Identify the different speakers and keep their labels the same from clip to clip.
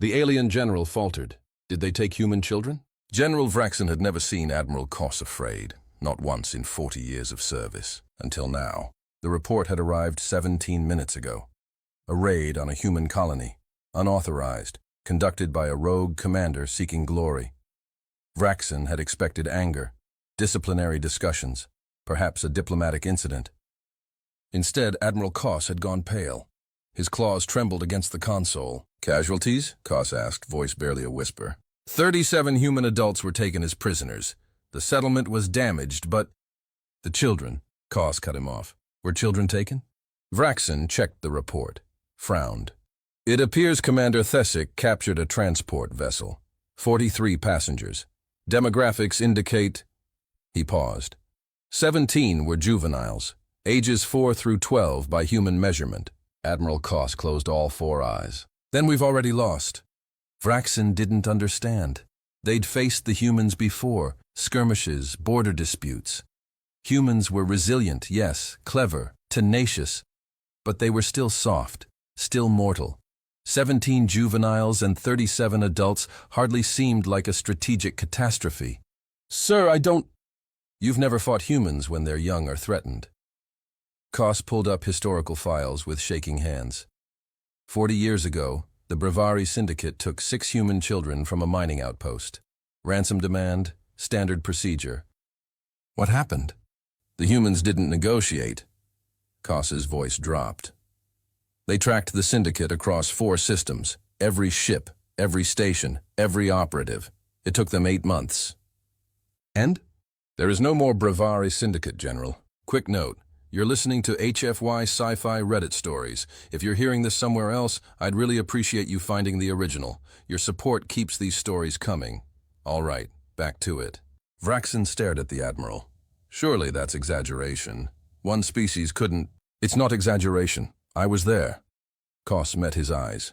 Speaker 1: The alien general faltered. Did they take human children? General Vraxen had never seen Admiral Koss afraid, not once in 40 years of service, until now. The report had arrived 17 minutes ago. A raid on a human colony, unauthorized, conducted by a rogue commander seeking glory. Vraxen had expected anger, disciplinary discussions, perhaps a diplomatic incident. Instead, Admiral Koss had gone pale. His claws trembled against the console. "Casualties?" Koss asked, voice barely a whisper. 37 human adults were taken as prisoners. The settlement was damaged, but... The children, Koss cut him off. Were children taken? Vraxen checked the report, frowned. It appears Commander Thesic captured a transport vessel. 43 passengers. Demographics indicate... He paused. 17 were juveniles, ages 4 through 12 by human measurement. Admiral Koss closed all 4 eyes. Then we've already lost. Vraxen didn't understand. They'd faced the humans before, skirmishes, border disputes. Humans were resilient, yes, clever, tenacious, but they were still soft, still mortal. 17 juveniles and 37 adults hardly seemed like a strategic catastrophe. "Sir, I don't..." "You've never fought humans when they're young or threatened." Koss pulled up historical files with shaking hands. 40 years ago, the Bravari Syndicate took 6 human children from a mining outpost. Ransom demand, standard procedure. What happened? The humans didn't negotiate. Koss's voice dropped. They tracked the Syndicate across 4 systems, every ship, every station, every operative. It took them 8 months. And? There is no more Bravari Syndicate, General. Quick note. You're listening to HFY Sci-Fi Reddit stories. If you're hearing this somewhere else, I'd really appreciate you finding the original. Your support keeps these stories coming. All right, back to it. Vraxen stared at the Admiral. Surely that's exaggeration. One species couldn't... It's not exaggeration. I was there. Koss met his eyes.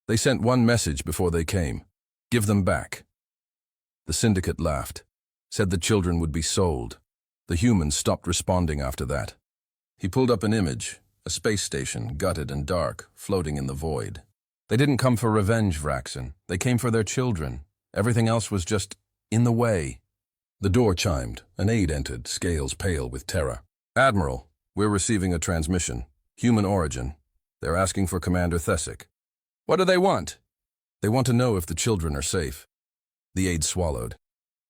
Speaker 1: They sent one message before they came. Give them back. The Syndicate laughed. Said the children would be sold. The humans stopped responding after that. He pulled up an image, a space station, gutted and dark, floating in the void. They didn't come for revenge, Vraxen. They came for their children. Everything else was just in the way. The door chimed. An aide entered, scales pale with terror. "Admiral, we're receiving a transmission. Human origin. They're asking for Commander Thesic." "What do they want?" "They want to know if the children are safe." The aide swallowed.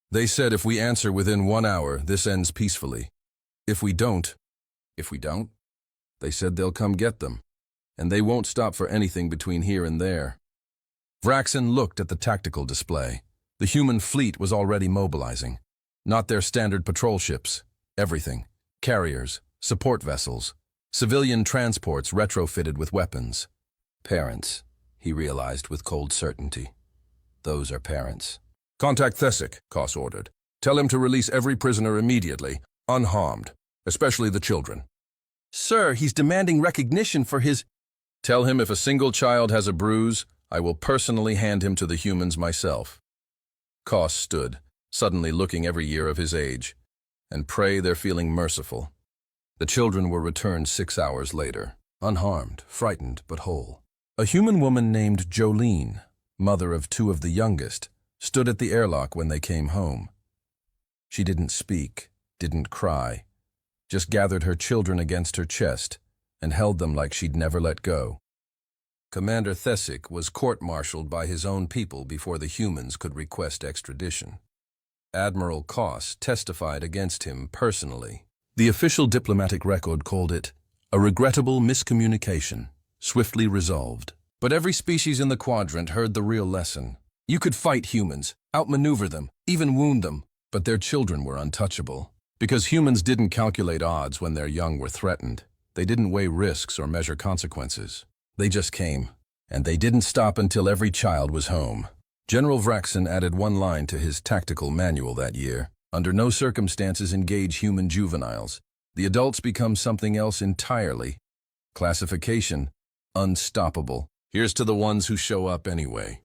Speaker 1: "They said if we answer within 1 hour, this ends peacefully. If we don't..." "If we don't?" "They said they'll come get them. And they won't stop for anything between here and there." Vraxen looked at the tactical display. The human fleet was already mobilizing. Not their standard patrol ships. Everything. Carriers, support vessels, civilian transports retrofitted with weapons. Parents, he realized with cold certainty. Those are parents. "Contact Thesic," Koss ordered. "Tell him to release every prisoner immediately, unharmed, especially the children." "Sir, he's demanding recognition for his..." "Tell him if a single child has a bruise, I will personally hand him to the humans myself." Koss stood, suddenly looking every year of his age, and pray they're feeling merciful. The children were returned 6 hours later, unharmed, frightened, but whole. A human woman named Jolene, mother of 2 of the youngest, stood at the airlock when they came home. She didn't speak, didn't cry, just gathered her children against her chest and held them like she'd never let go. Commander Thesic was court-martialed by his own people before the humans could request extradition. Admiral Koss testified against him personally. The official diplomatic record called it a regrettable miscommunication, swiftly resolved. But every species in the quadrant heard the real lesson. You could fight humans, outmaneuver them, even wound them, but their children were untouchable. Because humans didn't calculate odds when their young were threatened. They didn't weigh risks or measure consequences. They just came, and they didn't stop until every child was home. General Vraxen added one line to his tactical manual that year. Under no circumstances engage human juveniles. The adults become something else entirely. Classification, unstoppable. Here's to the ones who show up anyway.